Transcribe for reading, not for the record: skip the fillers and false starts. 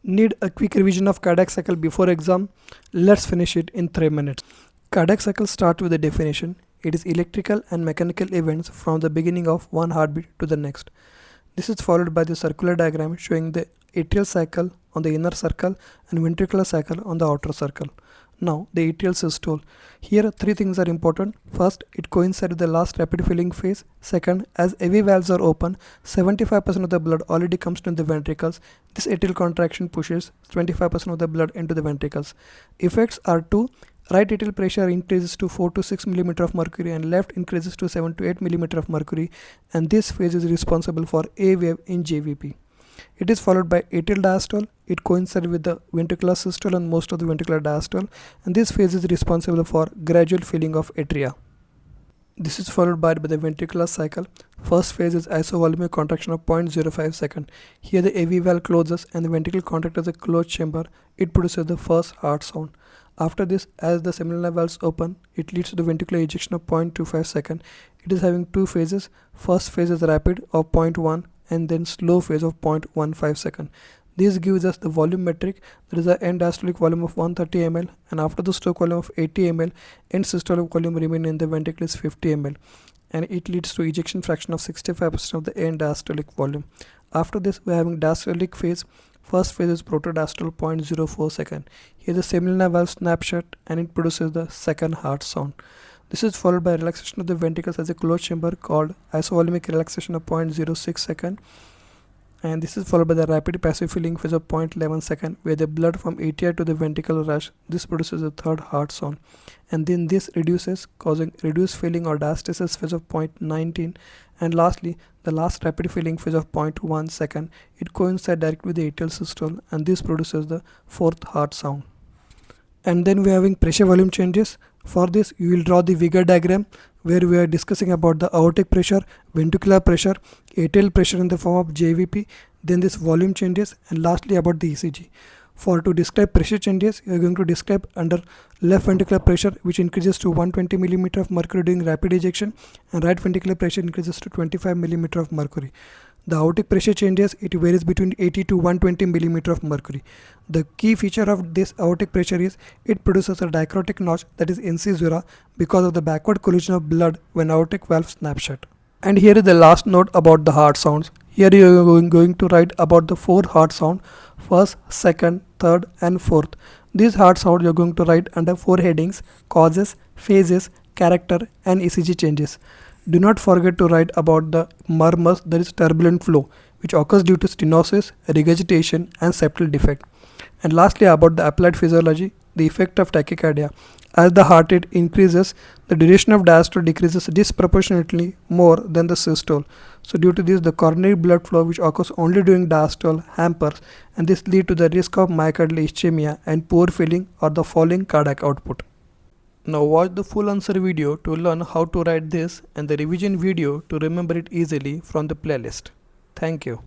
Need a quick revision of cardiac cycle before exam? Let's finish it in 3 minutes. Cardiac cycle starts with a definition. It is electrical and mechanical events from the beginning of one heartbeat to the next. This is followed by the circular diagram showing the atrial cycle on the inner circle and ventricular cycle on the outer circle. Now the atrial systole. Here three things are important. First, it coincides with the last rapid filling phase. Second, as AV valves are open, 75% of the blood already comes to the ventricles. This atrial contraction pushes 25% of the blood into the ventricles. Effects are two. Right atrial pressure increases to 4 to 6 mm of mercury and left increases to 7 to 8 mm of mercury, and this phase is responsible for A wave in JVP. It is followed by atrial diastole. It coincides with the ventricular systole and most of the ventricular diastole, and this phase is responsible for gradual filling of atria. This is followed by the ventricular cycle. First phase is isovolumic contraction of 0.05 second. Here the AV valve closes and the ventricle contracts as a closed chamber. It produces the first heart sound. After this, as the seminal valves open, it leads to the ventricular ejection of 0.25 second. It is having two phases. First phase is rapid of 0.1 and then slow phase of 0.15 second. This gives us the volume metric. There is an end diastolic volume of 130 ml, and after the stroke volume of 80 ml, end systolic volume remaining in the ventricle is 50 ml, and it leads to ejection fraction of 65% of the end diastolic volume. After this, we are having diastolic phase. First phase is protodiastole 0.04 second. Here the seminal valve snaps shut and it produces the second heart sound. This is followed by relaxation of the ventricles as a closed chamber called isovolumic relaxation of 0.06 second. And this is followed by the rapid passive filling phase of 0.11 second, where the blood from atria to the ventricle rush. This produces the third heart sound, and then this reduces, causing reduced filling or diastasis phase of 0.19, and lastly the last rapid filling phase of 0.1 second. It coincides directly with the atrial systole, and this produces the fourth heart sound. And then we are having pressure volume changes. For this, you will draw the Wiggers diagram where we are discussing about the aortic pressure, ventricular pressure, atrial pressure in the form of JVP, then this volume changes, and lastly about the ECG. To describe pressure changes, you are going to describe under left ventricular pressure, which increases to 120 mm of mercury during rapid ejection, and right ventricular pressure increases to 25 mm of mercury. The aortic pressure changes, it varies between 80 to 120 mm of mercury. The key feature of this aortic pressure is it produces a dicrotic notch, that is incisura, because of the backward collision of blood when aortic valve snaps shut. And here is the last note about the heart sounds. Here you are going to write about the four heart sound: first, second, third and fourth. These heart sounds you are going to write under four headings: causes, phases, character and ECG changes. Do not forget to write about the murmurs, that is turbulent flow, which occurs due to stenosis, regurgitation and septal defect. And lastly about the applied physiology, the effect of tachycardia. As the heart rate increases, the duration of diastole decreases disproportionately more than the systole. So due to this, the coronary blood flow, which occurs only during diastole, hampers, and this leads to the risk of myocardial ischemia and poor filling or the falling cardiac output. Now watch the full answer video to learn how to write this and the revision video to remember it easily from the playlist. Thank you.